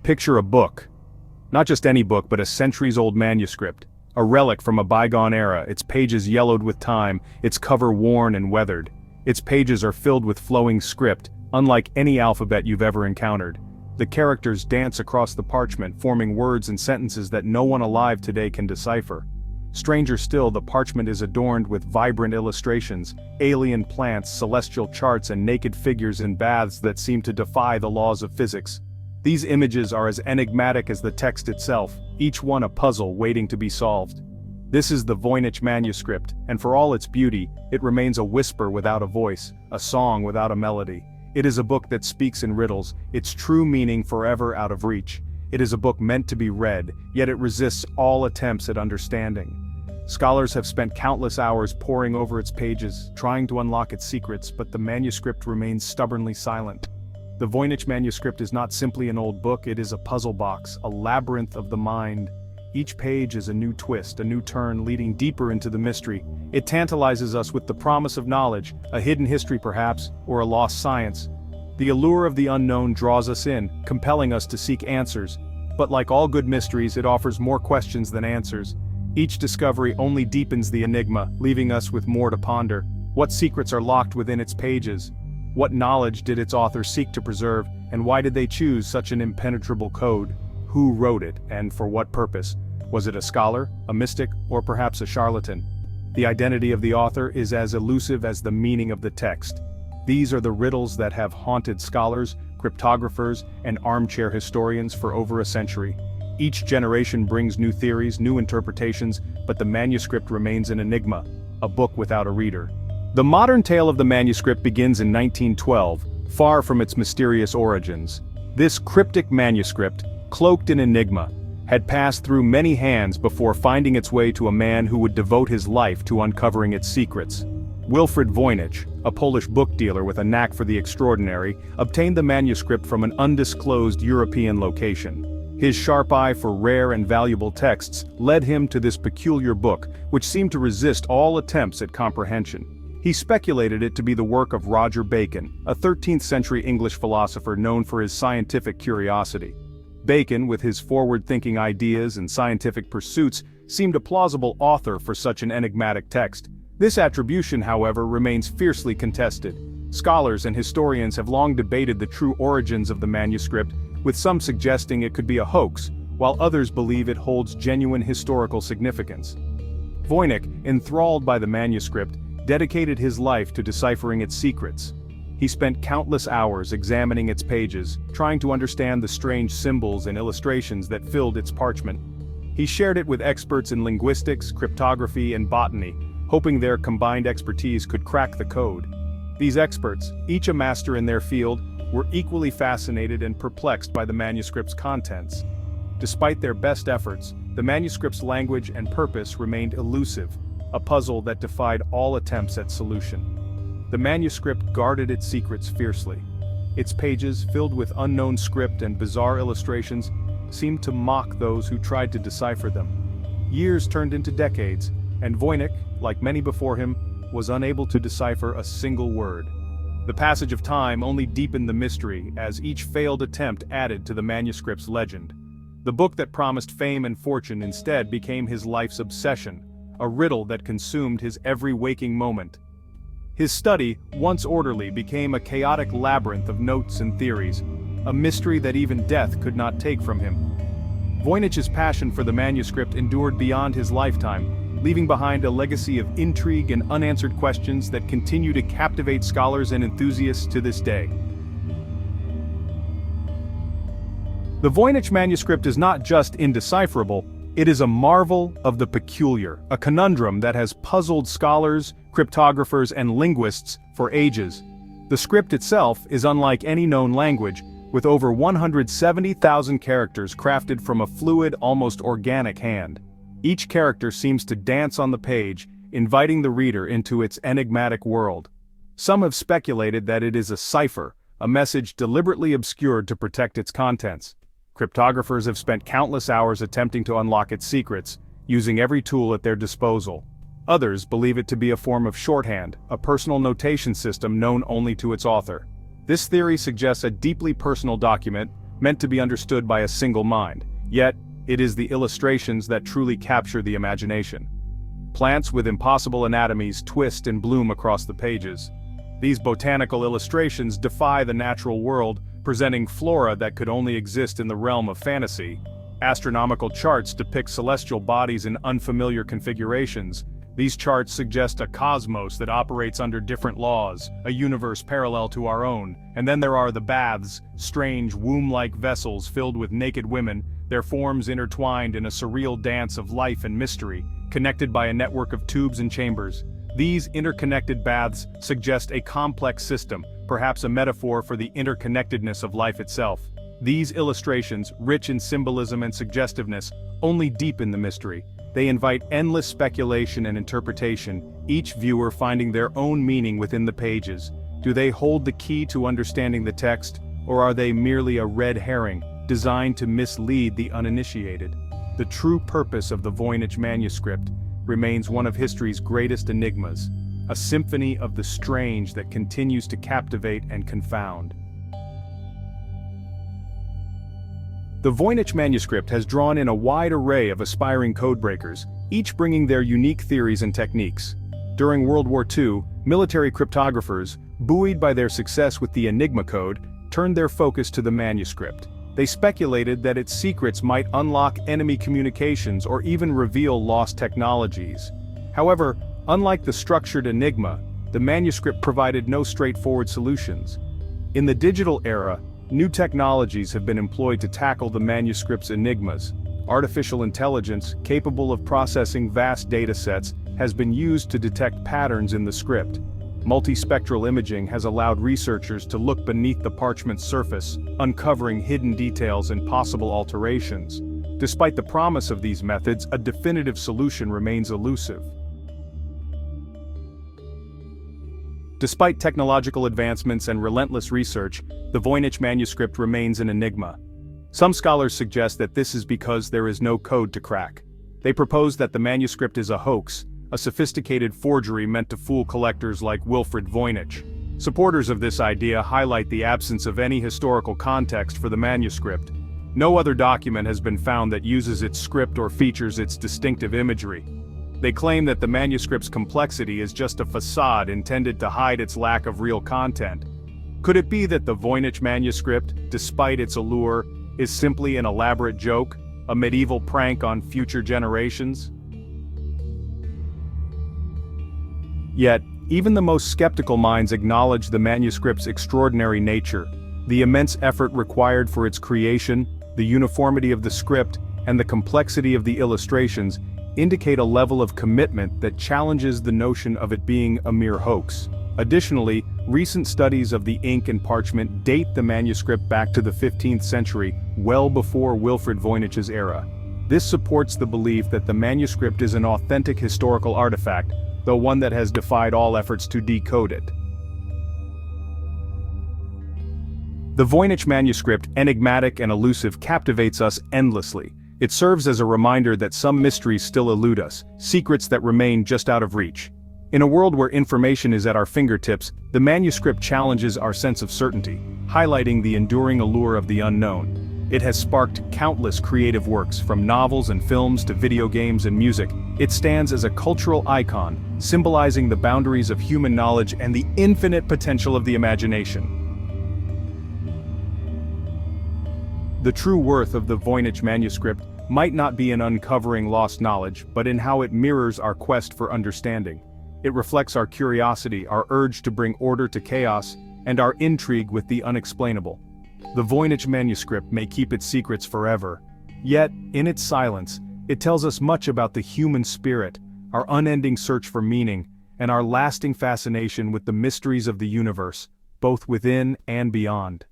Picture a book. Not just any book, but a centuries-old manuscript. A relic from a bygone era, its pages yellowed with time, its cover worn and weathered. Its pages are filled with flowing script, unlike any alphabet you've ever encountered. The characters dance across the parchment, forming words and sentences that no one alive today can decipher. Stranger still, the parchment is adorned with vibrant illustrations, alien plants, celestial charts, and naked figures in baths that seem to defy the laws of physics. These images are as enigmatic as the text itself, each one a puzzle waiting to be solved. This is the Voynich Manuscript, and for all its beauty, it remains a whisper without a voice, a song without a melody. It is a book that speaks in riddles, its true meaning forever out of reach. It is a book meant to be read, yet it resists all attempts at understanding. Scholars have spent countless hours poring over its pages, trying to unlock its secrets, but the manuscript remains stubbornly silent. The Voynich Manuscript is not simply an old book, it is a puzzle box, a labyrinth of the mind. Each page is a new twist, a new turn leading deeper into the mystery. It tantalizes us with the promise of knowledge, a hidden history perhaps, or a lost science. The allure of the unknown draws us in, compelling us to seek answers. But like all good mysteries, it offers more questions than answers. Each discovery only deepens the enigma, leaving us with more to ponder. What secrets are locked within its pages? What knowledge did its author seek to preserve, and why did they choose such an impenetrable code? Who wrote it, and for what purpose? Was it a scholar, a mystic, or perhaps a charlatan? The identity of the author is as elusive as the meaning of the text. These are the riddles that have haunted scholars, cryptographers, and armchair historians for over a century. Each generation brings new theories, new interpretations, but the manuscript remains an enigma, a book without a reader. The modern tale of the manuscript begins in 1912, far from its mysterious origins. This cryptic manuscript, cloaked in enigma, had passed through many hands before finding its way to a man who would devote his life to uncovering its secrets. Wilfred Voynich, a Polish book dealer with a knack for the extraordinary, obtained the manuscript from an undisclosed European location. His sharp eye for rare and valuable texts led him to this peculiar book, which seemed to resist all attempts at comprehension. He speculated it to be the work of Roger Bacon, a 13th-century English philosopher known for his scientific curiosity. Bacon, with his forward-thinking ideas and scientific pursuits, seemed a plausible author for such an enigmatic text. This attribution, however, remains fiercely contested. Scholars and historians have long debated the true origins of the manuscript, with some suggesting it could be a hoax, while others believe it holds genuine historical significance. Voynich, enthralled by the manuscript, dedicated his life to deciphering its secrets. He spent countless hours examining its pages, trying to understand the strange symbols and illustrations that filled its parchment. He shared it with experts in linguistics, cryptography, and botany, hoping their combined expertise could crack the code. These experts, each a master in their field, were equally fascinated and perplexed by the manuscript's contents. Despite their best efforts, the manuscript's language and purpose remained elusive, a puzzle that defied all attempts at solution. The manuscript guarded its secrets fiercely. Its pages, filled with unknown script and bizarre illustrations, seemed to mock those who tried to decipher them. Years turned into decades, and Voynich, like many before him, was unable to decipher a single word. The passage of time only deepened the mystery as each failed attempt added to the manuscript's legend. The book that promised fame and fortune instead became his life's obsession, a riddle that consumed his every waking moment. His study, once orderly, became a chaotic labyrinth of notes and theories, a mystery that even death could not take from him. Voynich's passion for the manuscript endured beyond his lifetime, leaving behind a legacy of intrigue and unanswered questions that continue to captivate scholars and enthusiasts to this day. The Voynich manuscript is not just indecipherable, it is a marvel of the peculiar, a conundrum that has puzzled scholars, cryptographers, and linguists for ages. The script itself is unlike any known language, with over 170,000 characters crafted from a fluid, almost organic hand. Each character seems to dance on the page, inviting the reader into its enigmatic world. Some have speculated that it is a cipher, a message deliberately obscured to protect its contents. Cryptographers have spent countless hours attempting to unlock its secrets, using every tool at their disposal. Others believe it to be a form of shorthand, a personal notation system known only to its author. This theory suggests a deeply personal document, meant to be understood by a single mind. Yet, it is the illustrations that truly capture the imagination. Plants with impossible anatomies twist and bloom across the pages. These botanical illustrations defy the natural world, presenting flora that could only exist in the realm of fantasy. Astronomical charts depict celestial bodies in unfamiliar configurations. These charts suggest a cosmos that operates under different laws, a universe parallel to our own. And then there are the baths, strange womb-like vessels filled with naked women, their forms intertwined in a surreal dance of life and mystery, connected by a network of tubes and chambers. These interconnected baths suggest a complex system, perhaps a metaphor for the interconnectedness of life itself. These illustrations, rich in symbolism and suggestiveness, only deepen the mystery. They invite endless speculation and interpretation, each viewer finding their own meaning within the pages. Do they hold the key to understanding the text, or are they merely a red herring, designed to mislead the uninitiated? The true purpose of the Voynich Manuscript remains one of history's greatest enigmas, a symphony of the strange that continues to captivate and confound. The Voynich Manuscript has drawn in a wide array of aspiring codebreakers, each bringing their unique theories and techniques. During World War II, military cryptographers, buoyed by their success with the Enigma code, turned their focus to the manuscript. They speculated that its secrets might unlock enemy communications or even reveal lost technologies. However, unlike the structured Enigma, the manuscript provided no straightforward solutions. In the digital era, new technologies have been employed to tackle the manuscript's enigmas. Artificial intelligence, capable of processing vast datasets, has been used to detect patterns in the script. Multispectral imaging has allowed researchers to look beneath the parchment's surface, uncovering hidden details and possible alterations. Despite the promise of these methods, a definitive solution remains elusive. Despite technological advancements and relentless research, the Voynich Manuscript remains an enigma. Some scholars suggest that this is because there is no code to crack. They propose that the manuscript is a hoax, a sophisticated forgery meant to fool collectors like Wilfred Voynich. Supporters of this idea highlight the absence of any historical context for the manuscript. No other document has been found that uses its script or features its distinctive imagery. They claim that the manuscript's complexity is just a facade intended to hide its lack of real content. Could it be that the Voynich Manuscript, despite its allure, is simply an elaborate joke, a medieval prank on future generations? Yet, even the most skeptical minds acknowledge the manuscript's extraordinary nature. The immense effort required for its creation, the uniformity of the script, and the complexity of the illustrations indicate a level of commitment that challenges the notion of it being a mere hoax. Additionally, recent studies of the ink and parchment date the manuscript back to the 15th century, well before Wilfred Voynich's era. This supports the belief that the manuscript is an authentic historical artifact, though one that has defied all efforts to decode it. The Voynich Manuscript, enigmatic and elusive, captivates us endlessly. It serves as a reminder that some mysteries still elude us, secrets that remain just out of reach. In a world where information is at our fingertips, the manuscript challenges our sense of certainty, highlighting the enduring allure of the unknown. It has sparked countless creative works, from novels and films to video games and music. It stands as a cultural icon, symbolizing the boundaries of human knowledge and the infinite potential of the imagination. The true worth of the Voynich Manuscript might not be in uncovering lost knowledge, but in how it mirrors our quest for understanding. It reflects our curiosity, our urge to bring order to chaos, and our intrigue with the unexplainable. The Voynich Manuscript may keep its secrets forever. Yet, in its silence, it tells us much about the human spirit, our unending search for meaning, and our lasting fascination with the mysteries of the universe, both within and beyond.